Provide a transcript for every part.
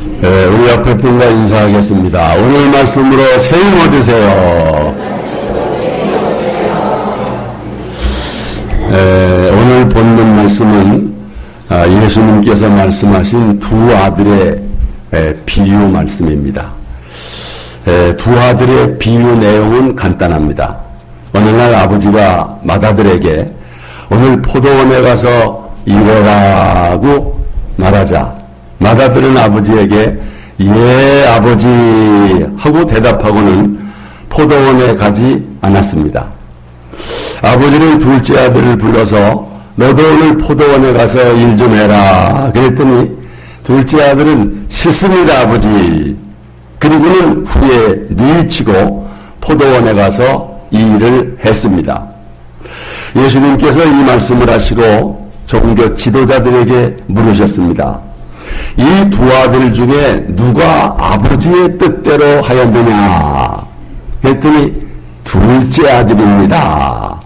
우리 옆에 분과 인사하겠습니다. 오늘 말씀으로 새 힘 얻으세요. 오늘 본문 말씀은 예수님께서 말씀하신 두 아들의 비유 말씀입니다. 두 아들의 비유 내용은 간단합니다. 어느 날 아버지가 맏아들에게 오늘 포도원에 가서 일해라고 말하자 맏아들은 아버지에게 예 아버지 하고 대답하고는 포도원에 가지 않았습니다. 아버지는 둘째 아들을 불러서 너도 오늘 포도원에 가서 일 좀 해라 그랬더니 둘째 아들은 싫습니다 아버지. 그리고는 후에 뉘치고 포도원에 가서 이 일을 했습니다. 예수님께서 이 말씀을 하시고 종교 지도자들에게 물으셨습니다. 이 두 아들 중에 누가 아버지의 뜻대로 하였느냐 했더니 둘째 아들입니다.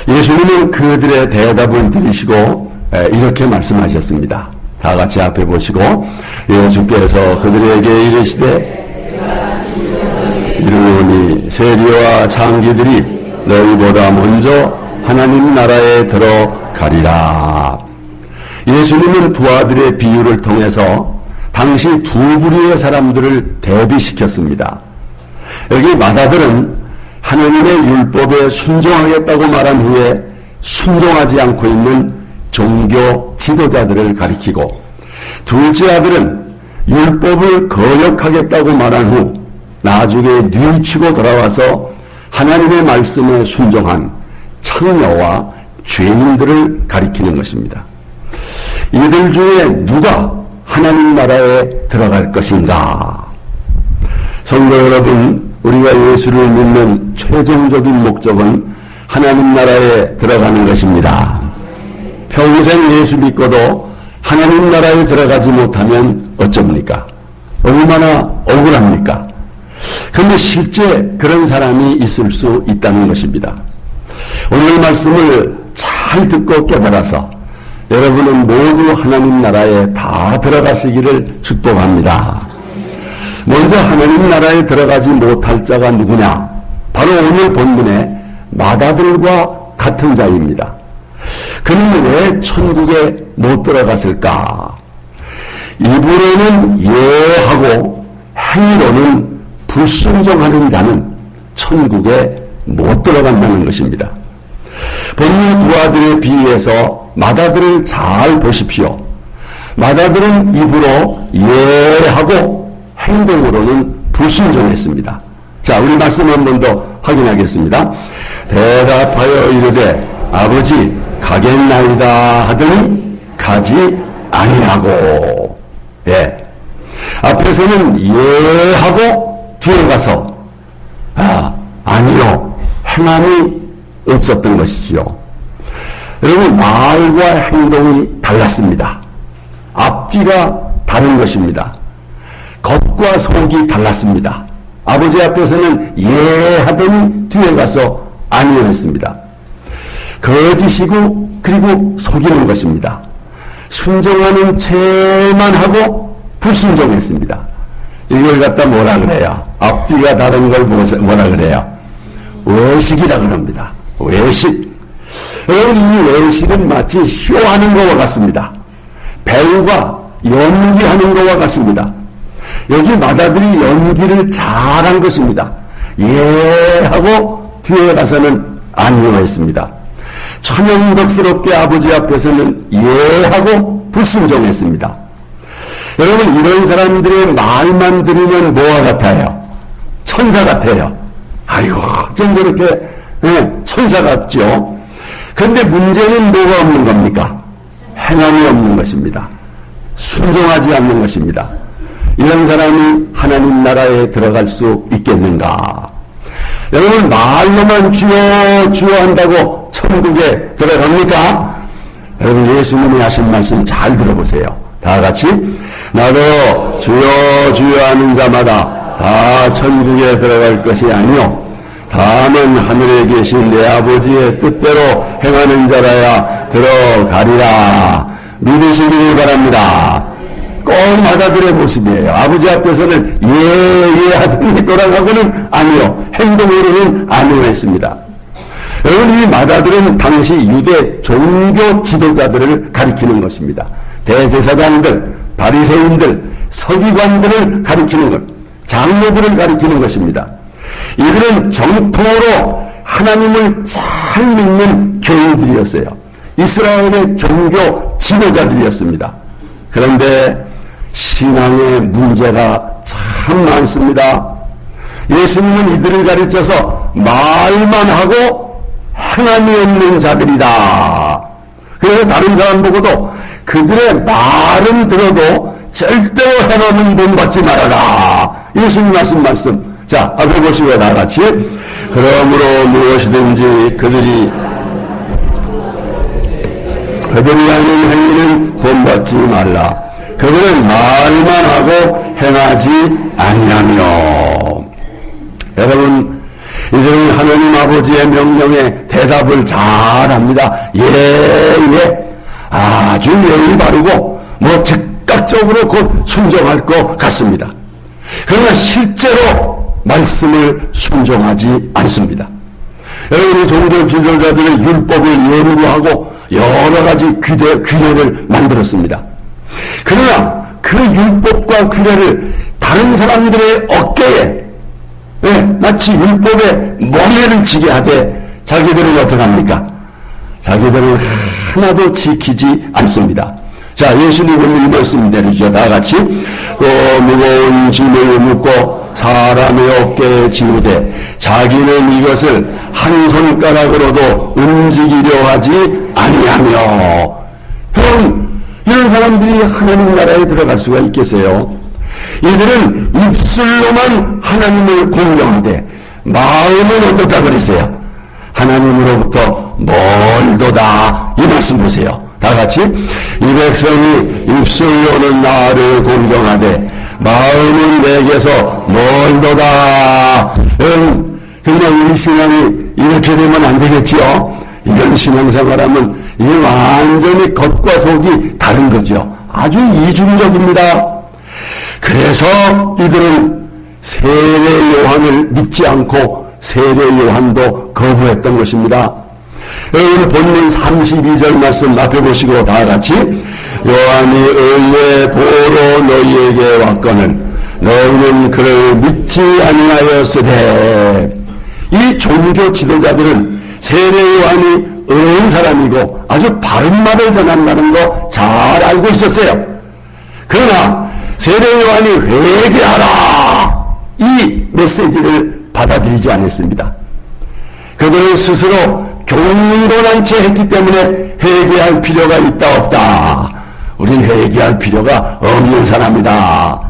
예수님은 그들의 대답을 들으시고 이렇게 말씀하셨습니다. 다 같이 앞에 보시고 예수께서 그들에게 이르시되 이르노니 세리와 창기들이 너희보다 먼저 하나님 나라에 들어가리라. 예수님은 두 아들의 비유를 통해서 당시 두 부류의 사람들을 대비시켰습니다. 여기 맏아들은 하나님의 율법에 순종하겠다고 말한 후에 순종하지 않고 있는 종교 지도자들을 가리키고, 둘째 아들은 율법을 거역하겠다고 말한 후 나중에 뉘우치고 돌아와서 하나님의 말씀에 순종한 창녀와 죄인들을 가리키는 것입니다. 이들 중에 누가 하나님 나라에 들어갈 것인가? 성도 여러분, 우리가 예수를 믿는 최종적인 목적은 하나님 나라에 들어가는 것입니다. 평생 예수 믿고도 하나님 나라에 들어가지 못하면 어쩝니까? 얼마나 억울합니까? 그런데 실제 그런 사람이 있을 수 있다는 것입니다. 오늘 말씀을 잘 듣고 깨달아서 여러분은 모두 하나님 나라에 다 들어가시기를 축복합니다. 먼저 하나님 나라에 들어가지 못할 자가 누구냐? 바로 오늘 본문의 맏아들과 같은 자입니다. 그는 왜 천국에 못 들어갔을까? 입으로는 예하고 행위로는 불순종하는 자는 천국에 못 들어간다는 것입니다. 본문 두 아들에 비유해서 맏아들을 잘 보십시오. 맏아들은 입으로 예하고 행동으로는 불순종했습니다. 자, 우리 말씀 한 번 더 확인하겠습니다. 대답하여 이르되 아버지 가겠나이다 하더니 가지 아니하고. 예. 앞에서는 예하고 뒤에 가서 아니요 행함이 없었던 것이지요. 여러분, 말과 행동이 달랐습니다. 앞뒤가 다른 것입니다. 겉과 속이 달랐습니다. 아버지 앞에서는 예 하더니 뒤에 가서 아니요 했습니다. 거짓이고 그리고 속이는 것입니다. 순종하는 채만 하고 불순종했습니다. 이걸 갖다 뭐라 그래요? 앞뒤가 다른 걸 뭐라 그래요? 외식이라 그럽니다. 외식. 여러분, 이 외식은 마치 쇼하는 것과 같습니다. 배우가 연기하는 것과 같습니다. 여기 맏아들이 연기를 잘한 것입니다. 예 하고 뒤에 가서는 아니요 했습니다. 천연덕스럽게 아버지 앞에서는 예 하고 불순종했습니다. 여러분, 이런 사람들의 말만 들으면 뭐와 같아요? 천사 같아요. 아이고, 좀 그렇게 천사 같죠. 그런데 문제는 뭐가 없는 겁니까? 행함이 없는 것입니다. 순종하지 않는 것입니다. 이런 사람이 하나님 나라에 들어갈 수 있겠는가? 여러분, 말로만 주여 주여 한다고 천국에 들어갑니까? 여러분, 예수님이 하신 말씀 잘 들어보세요. 다 같이 나도 주여 주여 하는 자마다 다 천국에 들어갈 것이 아니요 다만 하늘에 계신 내 아버지의 뜻대로 행하는 자라야 들어가리라. 믿으시기를 바랍니다. 꼭 마다들의 모습이에요. 아버지 앞에서는 예 하더니 돌아가고는 아니요, 행동으로는 아니요 했습니다. 여러분, 이 마다들은 당시 유대 종교 지도자들을 가리키는 것입니다. 대제사장들, 바리새인들, 서기관들을 가리키는 것, 장로들을 가리키는 것입니다. 이들은 정통으로 하나님을 잘 믿는 교인들이었어요. 이스라엘의 종교 지도자들이었습니다. 그런데 신앙의 문제가 참 많습니다. 예수님은 이들을 가르쳐서 말만 하고 행함이 없는 자들이다. 그래서 다른 사람 보고도 그들의 말은 들어도 절대로 행함은 본받지 말아라. 예수님 하신 말씀. 자, 앞에 보시고 다 같이. 그러므로 무엇이든지 그들이 하는 행위는 본받지 말라. 그들은 말만 하고 행하지 아니하며. 여러분, 이들은 하나님 아버지의 명령에 대답을 잘합니다. 예. 아주 예의 바르고 즉각적으로 곧 순종할 것 같습니다. 그러나 실제로 말씀을 순종하지 않습니다. 여러분이 종교 지도자들의 율법을 연구하고 여러 가지 규례를 만들었습니다. 그러나 그 율법과 규례를 다른 사람들의 어깨에 마치 율법에 멍에를 지게 하되 자기들은 어떻게 합니까? 자기들은 하나도 지키지 않습니다. 자, 예수님은 이 말씀 내리죠. 다 같이. 무거운 짐을 묻고 사람의 어깨에 지우되 자기는 이것을 한 손가락으로도 움직이려 하지 아니하며. 여러분, 이런 사람들이 하나님 나라에 들어갈 수가 있겠어요? 이들은 입술로만 하나님을 공경하되 마음은 어떻다 그랬어요? 하나님으로부터 멀도다. 이 말씀 보세요. 다 같이. 이 백성이 입술로는 나를 공경하되 마음은 내게서 멀도다. 정말 우리 신앙이 이렇게 되면 안 되겠지요? 이런 신앙생활하면 이게 완전히 겉과 속이 다른 거죠. 아주 이중적입니다. 그래서 이들은 세례 요한을 믿지 않고 세례 요한도 거부했던 것입니다. 여러분, 본문 32절 말씀 앞에 보시고 다 같이. 요한이 의의 도로 너희에게 왔거늘 너희는 그를 믿지 아니하였으되. 이 종교 지도자들은 세례 요한이 의인 사람이고 아주 바른 말을 전한다는 거 잘 알고 있었어요. 그러나 세례 요한이 회개하라, 이 메시지를 받아들이지 않았습니다. 그들은 스스로 경건한 채 했기 때문에 회개할 필요가 있다 없다. 우린 회개할 필요가 없는 사람이다.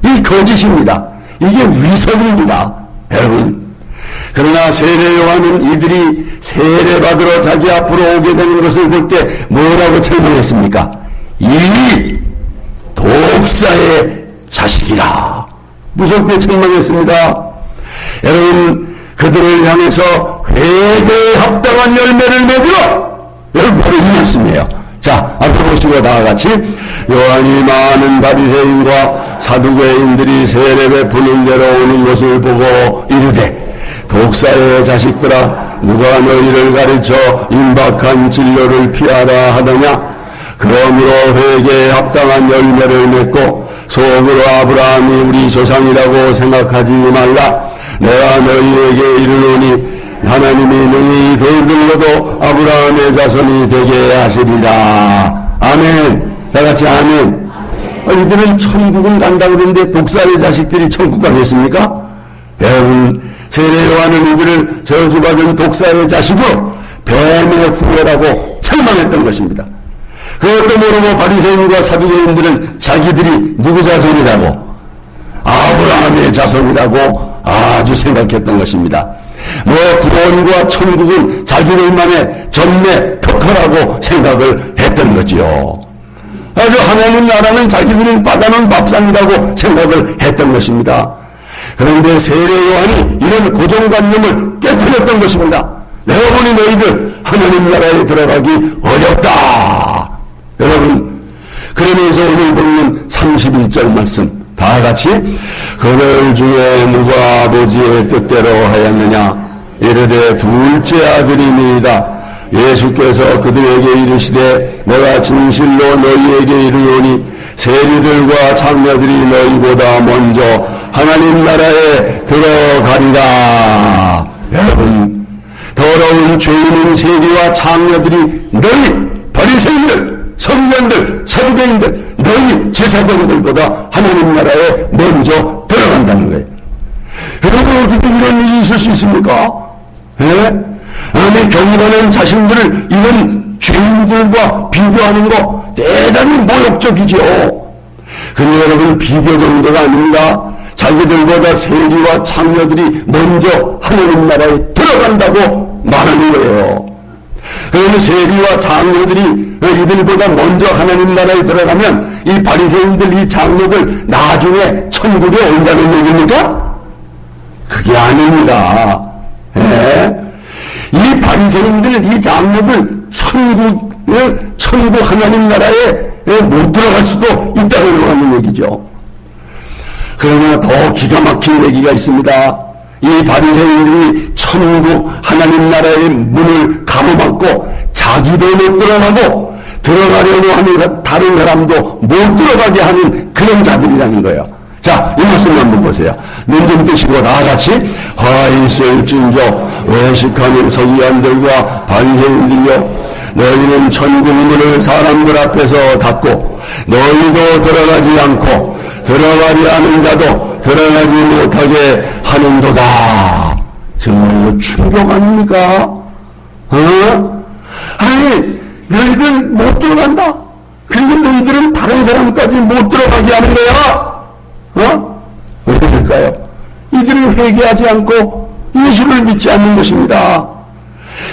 이 거짓입니다. 이게 위선입니다. 여러분, 그러나 세례 요한은 이들이 세례받으러 자기 앞으로 오게 되는 것을 볼 때 뭐라고 설명했습니까? 이 독사의 자식이라. 무섭게 책망했습니다. 여러분, 그들을 향해서 회개에 합당한 열매를 맺으라. 여러분, 바로 이 말씀이에요. 자, 앞에 보시고 다 같이. 요한이 많은 바리새인과 사두개인들이 세례 베푸는 데로 오는 것을 보고 이르되 독사의 자식들아, 누가 너희를 가르쳐 임박한 진로를 피하라 하더냐? 그러므로 회개에 합당한 열매를 맺고 속으로 아브라함이 우리 조상이라고 생각하지 말라. 내가 너희에게 이르노니 하나님이 능히 돌들로도 아브라함의 자손이 되게 하시리라. 아멘. 다 같이 아멘. 이들은 천국을 간다 그러는데 독사의 자식들이 천국 가겠습니까? 여러분, 세례 요한은 이들을 저주받은 독사의 자식으로 뱀의 후예라고 책망했던 것입니다. 그것도 모르고 바리새인과 사두개인들은 자기들이 누구 자손이라고? 아브라함의 자손이라고 아주 생각했던 것입니다. 구원과 천국은 자기들만의 전내 특허라고 생각을 했던 거지요. 아주 하나님 나라는 자기들이 받아놓은 밥상이라고 생각을 했던 것입니다. 그런데 세례 요한이 이런 고정관념을 깨뜨렸던 것입니다. 내가 보니 너희들 하나님 나라에 들어가기 어렵다. 여러분, 그러면서 오늘 보면 31절 말씀 다 같이 그들 중에 누가 아버지의 뜻대로 하였느냐 이르되 둘째 아들이니이다. 예수께서 그들에게 이르시되 내가 진실로 너희에게 이르노니 세리들과 장녀들이 너희보다 먼저 하나님 나라에 들어가리라. 여러분, 더러운 죄인인 세리와 장녀들이 너희 바리새인들, 서기관들, 사두개인들, 너희 제사장들보다 하나님 나라에 먼저 들어간다는 거예요. 여러분, 어떻게 이런 일이 있을 수 있습니까? 예? 아니, 경건한 자신들을 이런 죄인들과 비교하는 거 대단히 모욕적이죠. 근데 여러분, 비교 정도가 아닙니다. 자기들보다 세리와 장녀들이 먼저 하나님 나라에 들어간다고 말하는 거예요. 그러면 세리와 장녀들이 이들보다 먼저 하나님 나라에 들어가면 이 바리새인들, 이 장녀들 나중에 천국에 온다는 얘기입니까? 그게 아닙니다. 예? 이 바리새인들, 이 장녀들 천국 하나님 나라에 못 들어갈 수도 있다고 하는 얘기죠. 그러나 더 기가 막힌 얘기가 있습니다. 이 바리새인들이 천국 하나님 나라의 문을 가로막고 자기도 못 들어가고 들어가려고 하는 다른 사람도 못 들어가게 하는 그런 자들이라는 거예요. 자, 이 말씀 한번 보세요. 눈 좀 뜨시고 다 같이 하 있을진저 외식하는 서기관들과 바리새인들이여 너희는 천국 문을 사람들 앞에서 닫고 너희도 들어가지 않고 들어가려 하는 자도 들어가지 못하게 하는도다. 정말 이거 충격 아닙니까? 아니, 너희들 못 들어간다. 그리고 너희들은 다른 사람까지 못 들어가게 하는 거야. 왜 그럴까요? 이들은 회개하지 않고 예수를 믿지 않는 것입니다.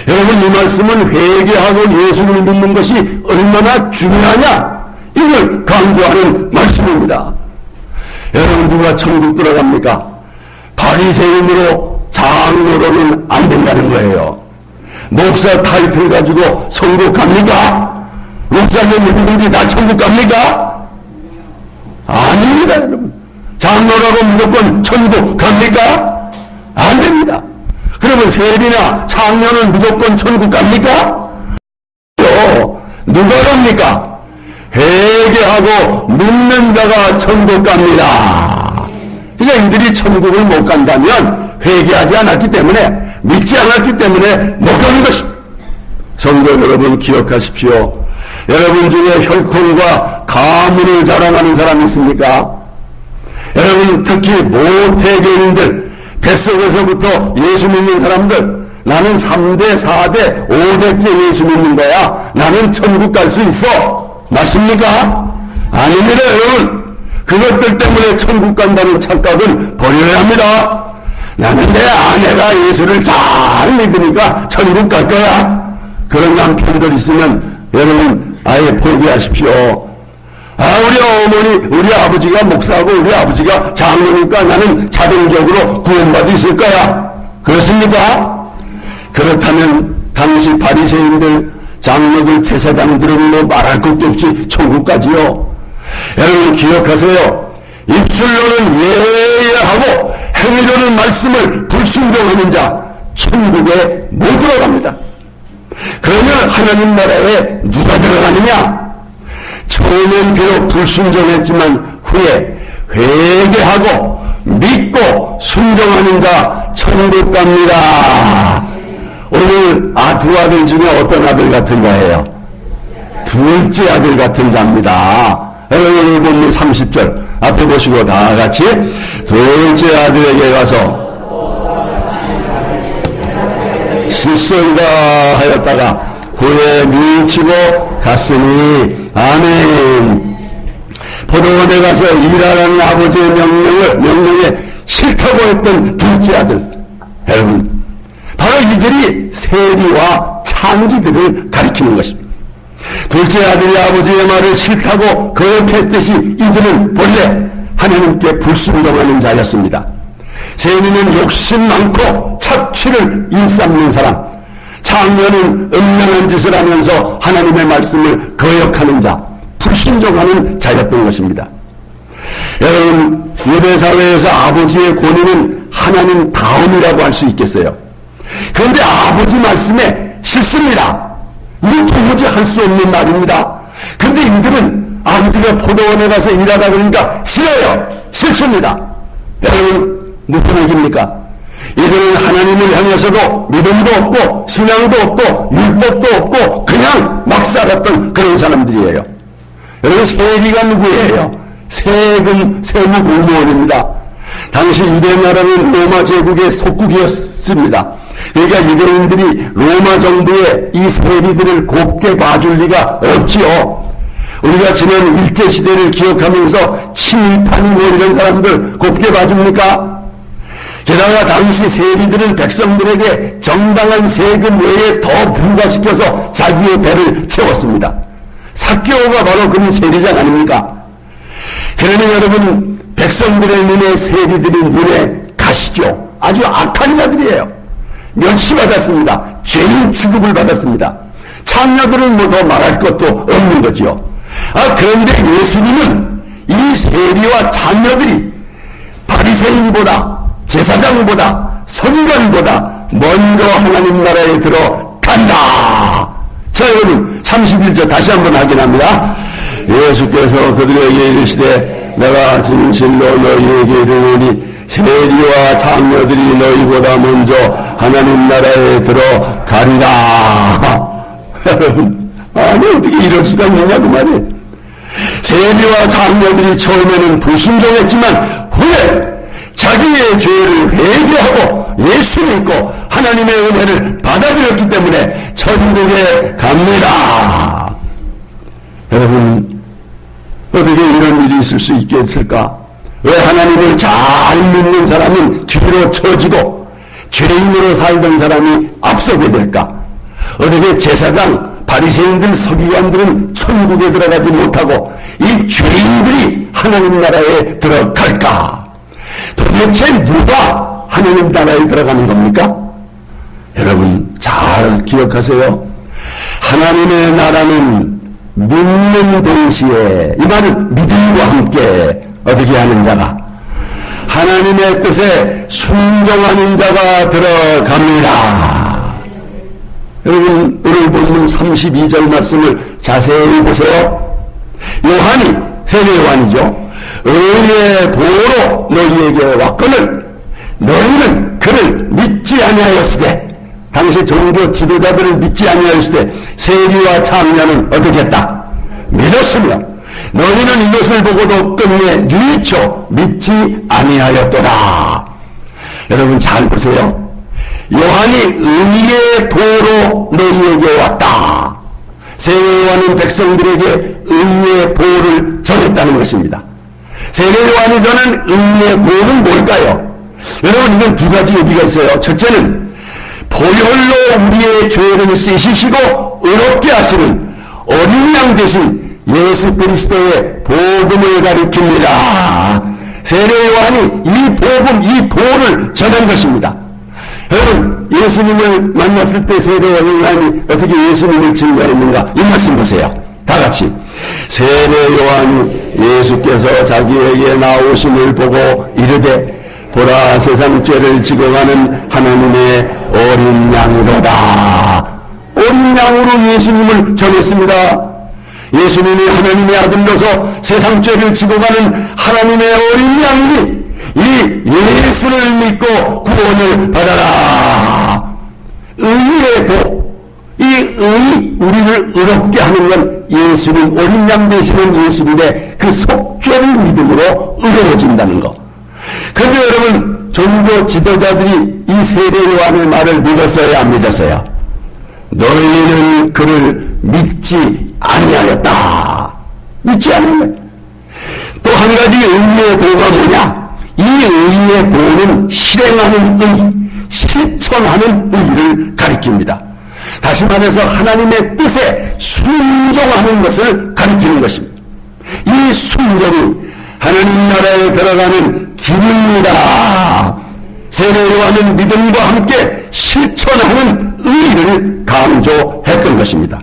여러분, 이 말씀은 회개하고 예수를 믿는 것이 얼마나 중요하냐, 이걸 강조하는 말씀입니다. 여러분, 누가 천국 들어갑니까? 바리새인으로 장로로는 안 된다는 거예요. 목사 타이틀 가지고 천국 갑니까? 목사님 누구든지 다 천국 갑니까? 아닙니다, 여러분. 장로라고 무조건 천국 갑니까? 안 됩니다. 그러면 세리나 장녀는 무조건 천국 갑니까? 누가 갑니까? 회개하고 믿는 자가 천국 갑니다. 그러니까 이들이 천국을 못 간다면 회개하지 않았기 때문에, 믿지 않았기 때문에 못 가는 것입니다. 성도 여러분, 기억하십시오. 여러분 중에 혈통과 가문을 자랑하는 사람이 있습니까? 여러분, 특히 모태계인들, 뱃속에서부터 예수 믿는 사람들, 나는 3대, 4대, 5대째 예수 믿는 거야. 나는 천국 갈 수 있어. 맞습니까? 아닙니다, 여러분. 그것들 때문에 천국 간다는 착각은 버려야 합니다. 나는 내 아내가 예수를 잘 믿으니까 천국 갈 거야. 그런 남편들 있으면 여러분 아예 포기하십시오. 우리 어머니, 우리 아버지가 목사고 우리 아버지가 장로니까 나는 자동적으로 구원받을 있을 거야. 그렇습니까? 그렇다면 당시 바리새인들, 장로들, 제사장들은 뭐 말할 것도 없이 천국 가지요. 여러분 기억하세요. 입술로는 예하고 행위로는 말씀을 불순종하는 자 천국에 못 들어갑니다. 그러면 하나님 나라에 누가 들어가느냐? 처음엔 비록 불순종했지만 후에 회개하고 믿고 순종하는 자 천국 갑니다. 오늘 두 아들 중에 어떤 아들 같은 거예요? 둘째 아들 같은 자입니다. 오늘 본문 30절 앞에 보시고 다 같이 둘째 아들에게 가서 실소이다 하였다가 후에 밀치고 갔으니 아멘. 포도원에 가서 일하라는 아버지의 명령에 싫다고 했던 둘째 아들, 여러분 바로 이들이 세리와 창기들을 가리키는 것입니다. 둘째 아들이 아버지의 말을 싫다고 거역했듯이 이들은 본래 하나님께 불순종하는 자였습니다. 세리는 욕심 많고 착취를 일삼는 사람, 장녀는 음란한 짓을 하면서 하나님의 말씀을 거역하는 자, 불순종하는 자였던 것입니다. 여러분, 유대사회에서 아버지의 권위는 하나님 다음이라고 할 수 있겠어요. 그런데 아버지 말씀에 싫습니다. 이건 도무지 할 수 없는 말입니다. 그런데 이들은 아버지가 포도원에 가서 일하다 그러니까 싫어요. 싫습니다. 여러분, 무슨 얘기입니까? 이들은 하나님을 향해서도 믿음도 없고 신앙도 없고 율법도 없고 그냥 막 살았던 그런 사람들이에요. 여러분, 세리가 누구예요? 세무 공무원입니다. 당시 유대 나라는 로마 제국의 속국이었습니다. 그러니까 유대인들이 로마 정부의 이 세리들을 곱게 봐줄 리가 없지요. 우리가 지난 일제시대를 기억하면서 친일파니 뭐 이런 사람들 곱게 봐줍니까? 게다가 당시 세리들은 백성들에게 정당한 세금 외에 더 부과시켜서 자기의 배를 채웠습니다. 삭개오가 바로 그런 세리장 아닙니까? 그러면 여러분, 백성들의 눈에 세리들이 눈에 가시죠. 아주 악한 자들이에요. 멸시받았습니다. 죄인 취급을 받았습니다. 창녀들은 뭐 더 말할 것도 없는 거죠. 그런데 예수님은 이 세리와 창녀들이 바리새인보다 제사장보다 서기관보다 먼저 하나님 나라에 들어간다. 자, 여러분 31절 다시 한번 확인합니다. 예수께서 그들에게 이르시되 내가 진실로 너희에게 이르노니 세리와 창녀들이 너희보다 먼저 하나님 나라에 들어가리라. 여러분, 아니 어떻게 이럴 수가 있느냐 그 말이에요. 세리와 창녀들이 처음에는 불순종했지만 후에 자기의 죄를 회개하고 예수 믿고 하나님의 은혜를 받아들였기 때문에 천국에 갑니다. 여러분, 어떻게 이런 일이 있을 수 있겠을까? 왜 하나님을 잘 믿는 사람은 뒤로 처지고 죄인으로 살던 사람이 앞서게 될까? 어떻게 제사장, 바리새인들, 서기관들은 천국에 들어가지 못하고 이 죄인들이 하나님 나라에 들어갈까? 도대체 누가 하나님 나라에 들어가는 겁니까? 여러분 잘 기억하세요. 하나님의 나라는 믿는 동시에, 이 말은 믿음과 함께 어떻게 하는 자가, 하나님의 뜻에 순종하는 자가 들어갑니다. 여러분 오늘 본문 32절 말씀을 자세히 보세요. 요한이, 세례 요한이죠. 의의 보로 너희에게 왔거늘 너희는 그를 믿지 아니하였으되, 당시 종교 지도자들을 믿지 아니하였으되 세리와 창녀는 어떻게 했다? 믿었으며 너희는 이것을 보고도 끝내 미쳐 믿지 아니하였도다. 여러분 잘 보세요. 요한이 의의 도로 너희에게 왔다. 세례 요한은 백성들에게 의의 도를 전했다는 것입니다. 세례 요한이 전한 의의 도는 뭘까요? 여러분 이건 두 가지 의미가 있어요. 첫째는 보혈로 우리의 죄를 씻으시고 의롭게 하시는 어린 양 대신 예수 그리스도의 복음을 가리킵니다. 세례 요한이 이 복음, 이 보를 전한 것입니다. 여러분 예수님을 만났을 때 세례 요한이 어떻게 예수님을 증거했는가? 이 말씀 보세요. 다 같이. 세례 요한이 예수께서 자기에게 나오심을 보고 이르되 보라 세상 죄를 지고 가는 하나님의 어린 양이로다. 어린 양으로 예수님을 전했습니다. 예수님이 하나님의 아들로서 세상 죄를 지고 가는 하나님의 어린 양이니 이 예수를 믿고 구원을 받아라. 의의 도, 이 의이 우리를 의롭게 하는 건 예수님, 어린 양 되시는 예수님의 그 속죄를 믿음으로 의로워진다는 거. 그런데 여러분 종교 지도자들이 이 세례 요한의 말을 믿었어요, 안 믿었어요? 너희는 그를 믿지 아니하였다. 믿지 아니하였다. 또 한 가지 의의 도가 뭐냐? 이 의의 도는 실행하는 의, 실천하는 의를 가리킵니다. 다시 말해서 하나님의 뜻에 순종하는 것을 가리키는 것입니다. 이 순종이 하나님 나라에 들어가는 길입니다. 세례 요한은 믿음과 함께 실천하는 의의를 강조했던 것입니다.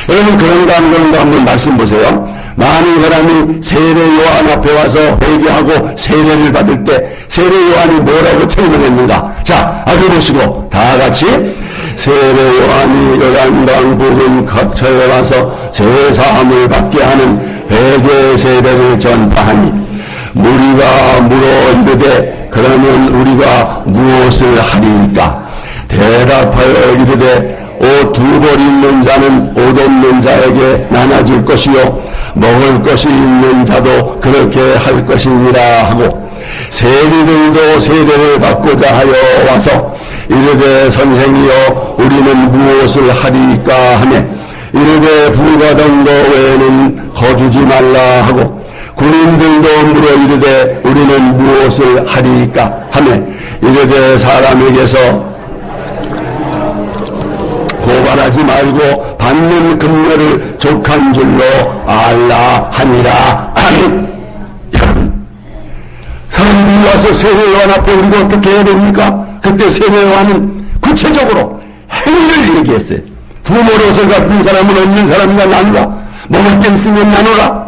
여러분, 그런가 안 그런가 한번 말씀 보세요. 많은 사람이 세례 요한 앞에 와서 회개하고 세례를 받을 때 세례 요한이 뭐라고 설명했는가? 자, 앞에 보시고 다 같이 세례 요한이 요단강 부근 각처에 와서 죄사함을 받게 하는 회개 세례를 전파하니 무리가 물어 이르되 그러면 우리가 무엇을 하리이까? 대답하여 이르되 옷 두 벌 있는 자는 옷 없는 자에게 나눠줄 것이요 먹을 것이 있는 자도 그렇게 할 것이니라 하고 세리들도 세례를 받고자 하여 와서 이르되 선생이여 우리는 무엇을 하리까 하매 이르되 불가던 거 외에는 거두지 말라 하고 군인들도 물어 이르되 우리는 무엇을 하리까 하매 이르되 사람에게서 고발하지 말고 받는 금료를 족한 줄로 알라 하니라. 아멘. 여러분, 사람들이 와서 세례요한 앞에 우리가 어떻게 해야 됩니까? 그때 세례요한은 구체적으로 행위를 얘기했어요. 부모로서 같은 사람은 없는 사람과 나누라. 먹을 게 있으면 나누라.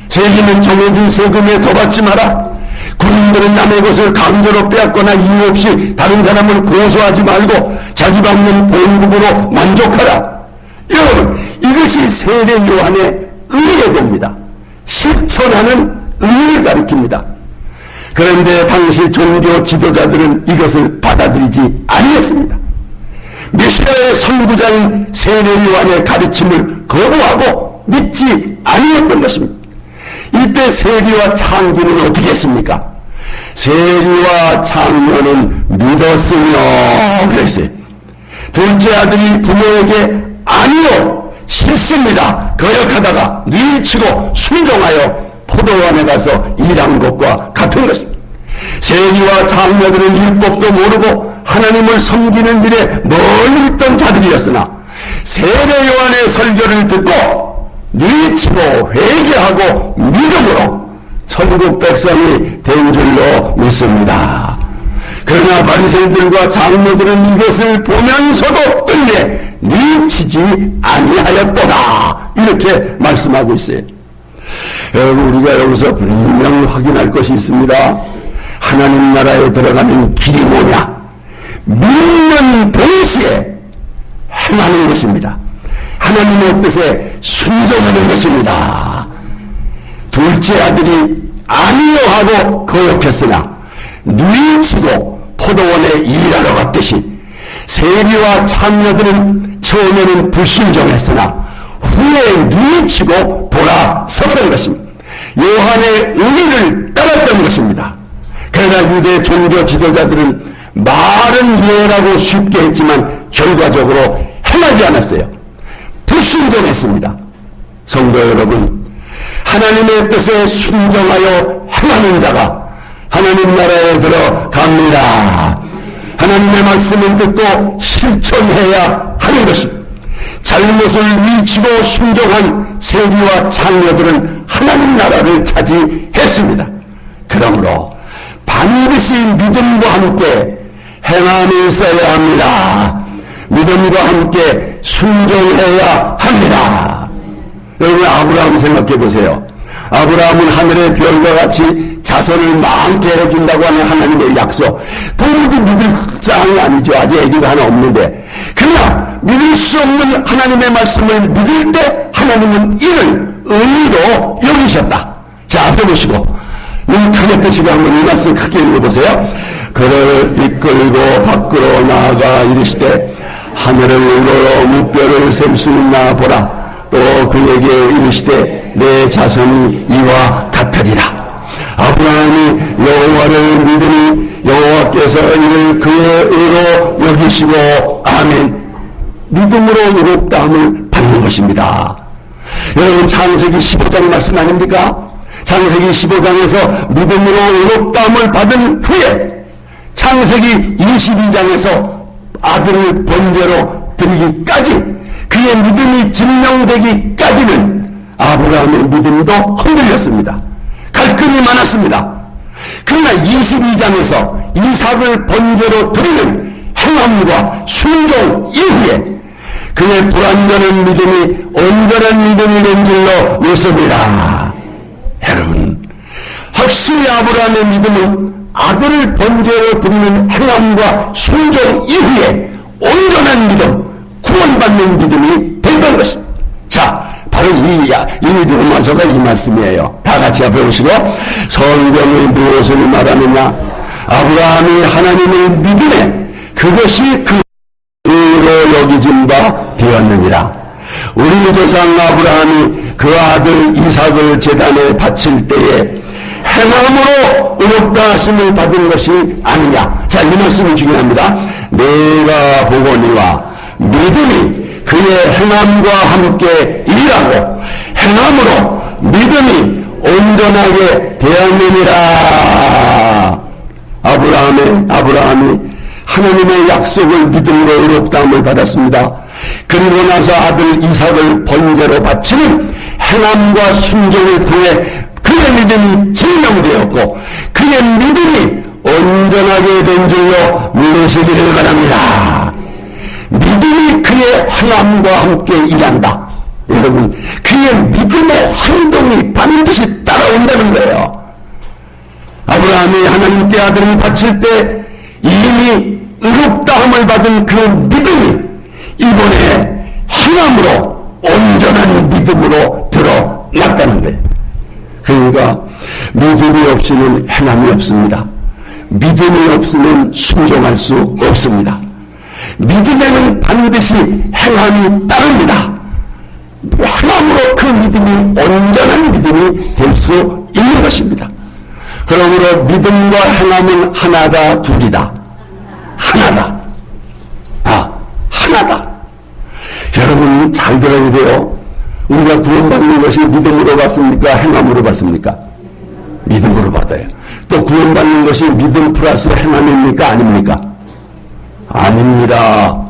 세기는 정해진 세금에 더 받지 마라. 군인들은 남의 것을 강제로 빼앗거나 이유 없이 다른 사람을 고소하지 말고 자기 받는 봉급으로 만족하라. 여러분, 이것이 세례 요한의 의례입니다. 실천하는 의를 가리킵니다. 그런데 당시 종교 지도자들은 이것을 받아들이지 아니했습니다. 메시아의 선구자인 세례 요한의 가르침을 거부하고 믿지 아니했던 것입니다. 이때 세리와 창기는 어떻게 했습니까? 세리와 창녀는 믿었으며 그랬어요. 둘째 아들이 부모에게 아니요 싫습니다 거역하다가 뉘치고 순종하여 포도원에 가서 일한 것과 같은 것입니다. 세리와 창녀들은 율법도 모르고 하나님을 섬기는 일에 멀리 있던 자들이었으나 세례 요한의 설교를 듣고 뉘치고 회개하고 믿음으로 천국 백성이 된 줄로 믿습니다. 그러나 바리새인들과 장로들은 이것을 보면서도 끝내 뉘치지 아니하였도다 이렇게 말씀하고 있어요. 여러분, 우리가 여기서 분명히 확인할 것이 있습니다. 하나님 나라에 들어가는 길이 뭐냐? 믿는 동시에 행하는 것입니다. 하나님의 뜻에 순종하는 것입니다. 둘째 아들이 아니요 하고 거역했으나 뉘치고 포도원에 일하러 갔듯이 세리와 창녀들은 처음에는 불순종했으나 후에 뉘치고 돌아섰던 것입니다. 요한의 의의를 따랐던 것입니다. 그러나 유대 종교 지도자들은 말은 이해라고 쉽게 했지만 결과적으로 행하지 않았어요. 불순종했습니다. 성도 여러분, 하나님의 뜻에 순종하여 행하는 자가 하나님 나라에 들어갑니다. 하나님의 말씀을 듣고 실천해야 하는 것입니다. 잘못을 미치고 순종한 세리와 창녀들은 하나님 나라를 차지했습니다. 그러므로 반드시 믿음과 함께 행함이 있어야 합니다. 믿음과 함께 순종해야 합니다. 여러분, 아브라함 생각해 보세요. 아브라함은 하늘의 별과 같이 자손을 많게 해준다고 하는 하나님의 약속, 도무지 믿을 사항이 아니죠. 아직 애기가 하나 없는데. 그러나 믿을 수 없는 하나님의 말씀을 믿을 때 하나님은 이를 의로 여기셨다. 자, 앞에 보시고 눈 크게 뜨시고 한번 이 말씀 크게 읽어보세요. 그를 이끌고 밖으로 나아가 이르시되 하늘을 우러러 무뼈를 셀 수 있나 보라. 또 그에게 이르시되 내 자손이 이와 같으리라. 아브라함이 여호와를 믿으니 여호와께서 이를 그의 의로 여기시고 아멘. 믿음으로 의롭다함을 받는 것입니다. 여러분, 창세기 15장 말씀 아닙니까? 창세기 15장에서 믿음으로 의롭다함을 받은 후에 창세기 22장에서 아들을 번제로 드리기까지 그의 믿음이 증명되기까지는 아브라함의 믿음도 흔들렸습니다. 갈등이 많았습니다. 그러나 22장에서 이삭을 번제로 드리는 행함과 순종 이후에 그의 불완전한 믿음이 온전한 믿음이 된 줄로 믿습니다. 여러분, 확실히 아브라함의 믿음은 아들을 번제로 드리는 행함과 순종 이후에 온전한 믿음, 구원받는 믿음이 됐던 것입니다. 자, 바로 이 로마서가 이 말씀이에요. 다 같이 앞에 오시고, 성경이 무엇을 말하느냐? 아브라함이 하나님을 믿음에 그것이 그 의로 여기진 바 되었느니라. 우리 조상 아브라함이 그 아들 이삭을 제단에 바칠 때에 행함으로 의롭다 하심을 받은 것이 아니냐. 자, 이 말씀이 중요합니다. 내가 보거니와 믿음이 그의 행함과 함께 일하고 행함으로 믿음이 온전하게 되었느니라. 아브라함이 하나님의 약속을 믿음으로 의롭다함을 받았습니다. 그리고 나서 아들 이삭을 번제로 바치는 행함과 순종을 통해 그의 믿음이 증명되었고 그의 믿음이 온전하게 된 줄로 믿으시기를 바랍니다. 믿음이 그의 행함과 함께 일한다. 여러분, 그의 믿음의 행동이 반드시 따라온다는 거예요. 아브라함이 하나님께 아들을 바칠 때 이미 의롭다함을 받은 그 믿음이 이번에 행함으로 온전한 믿음으로 드러났다는 거예요. 그러니까 믿음이 없이는 행함이 없습니다. 믿음이 없으면 순종할 수 없습니다. 믿음에는 반드시 행함이 따릅니다. 행함으로 그 믿음이 온전한 믿음이 될 수 있는 것입니다. 그러므로 믿음과 행함은 하나다, 둘이다. 하나다. 하나다. 여러분 잘 들어야 돼요. 우리가 구원받는 것이 믿음으로 받습니까? 행함으로 받습니까? 믿음으로 받아요. 또 구원받는 것이 믿음 플러스 행함입니까? 아닙니까? 아닙니다.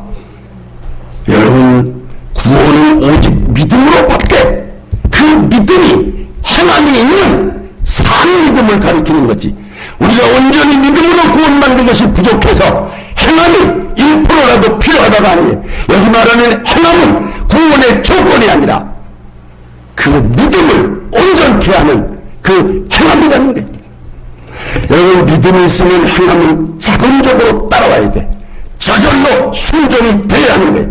여러분, 구원은 오직 믿음으로 받되 그 믿음이 행함이 있는 산 믿음을 가리키는 거지. 우리가 온전히 믿음으로 구원받는 것이 부족해서 행함이 1%라도 필요하다가 아니에요. 여기 말하는 행함은 구원의 조건이 아니라 그 믿음을 온전케 하는 그 행함이라는 거예요. 여러분, 믿음이 있으면 행함은 자동적으로 따라와야 돼. 저절로 순종이 돼야 하는 거예요.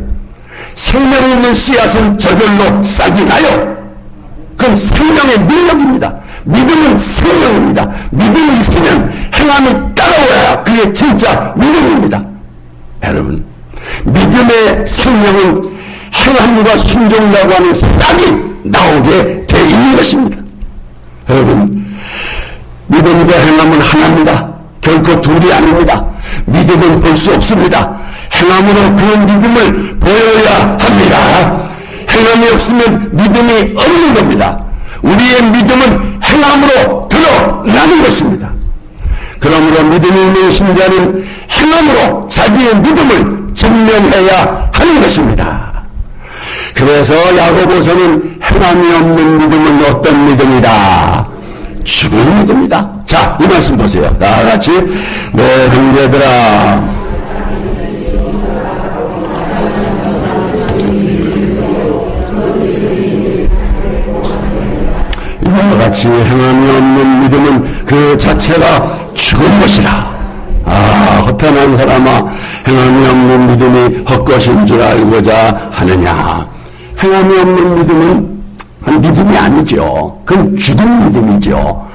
생명이 있는 씨앗은 저절로 싹이 나요. 그건 생명의 능력입니다. 믿음은 생명입니다. 믿음이 있으면 행함이 따라와야 그게 진짜 믿음입니다. 여러분, 믿음의 생명은 행함과 순종이라고 하는 싹이 나오게 돼 있는 것입니다. 여러분, 믿음과 행함은 하나입니다. 결코 둘이 아닙니다. 믿음은 볼 수 없습니다. 행함으로 그 믿음을 보여야 합니다. 행함이 없으면 믿음이 없는 겁니다. 우리의 믿음은 행함으로 드러나는 것입니다. 그러므로 믿음이 있는 신자는 행함으로 자기의 믿음을 증명해야 하는 것입니다. 그래서 야고보서는 행함이 없는 믿음은 어떤 믿음이다? 죽은 믿음이다. 자, 이 말씀 보세요. 다 같이. 내 형제들아, 이와 같이 행함이 없는 믿음은 그 자체가 죽은 것이라. 허탄한 사람아, 행함이 없는 믿음이 헛것인 줄 알고자 하느냐. 행함이 없는 믿음은 믿음이 아니죠. 그건 죽은 믿음이죠.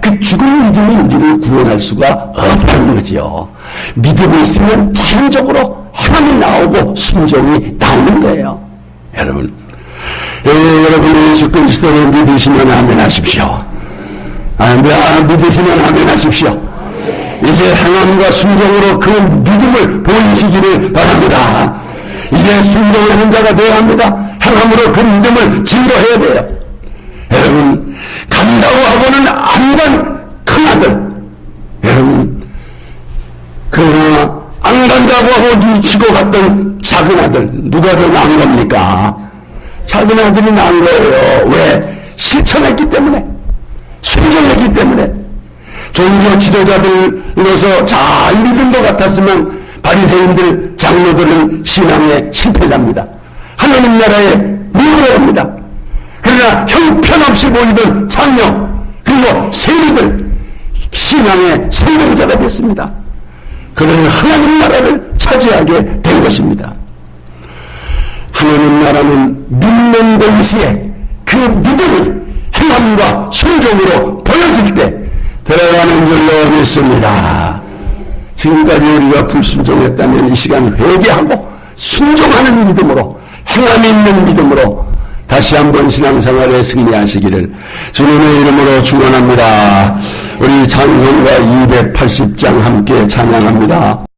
그 죽은 믿음이 우리를 구원할 수가 없다는 거죠. 믿음이 있으면 자연적으로 행함이 나오고 순종이 나오는 거예요. 여러분, 여러분이 예수 그리스도를 믿으시면 아멘 하십시오. 믿으시면 아멘 하십시오. 이제 행함과 순종으로 그 믿음을 보이시기를 바랍니다. 이제 순종하는 자가 되어야 합니다. 행함으로 그 믿음을 증거해야 돼요. 여러분, 간다고 하고는 안 간 큰아들, 여러분, 그러나 안 간다고 하고 눈치고 갔던 작은 아들, 누가 더 나은 겁니까? 작은 아들이 나은 거예요. 왜? 실천했기 때문에, 순종했기 때문에. 종교 지도자들로서 잘 믿은 것 같았으면 바리새인들, 장로들은 신앙의 실패자입니다. 하나님 나라에 미끄러집니다. 그러나 형편없이 보이던 장로 그리고 세리들 신앙의 성공자가 됐습니다. 그들은 하나님 나라를 차지하게 된 것입니다. 하나님 나라는 믿는 동시에 그 믿음이 행함과 순종으로 보여질 때 들어가는 줄로 믿습니다. 지금까지 우리가 불순종했다면 이 시간 회개하고 순종하는 믿음으로 행함 있는 믿음으로 다시 한번 신앙생활에 승리하시기를 주님의 이름으로 축원합니다. 우리 찬송가 280장 함께 찬양합니다.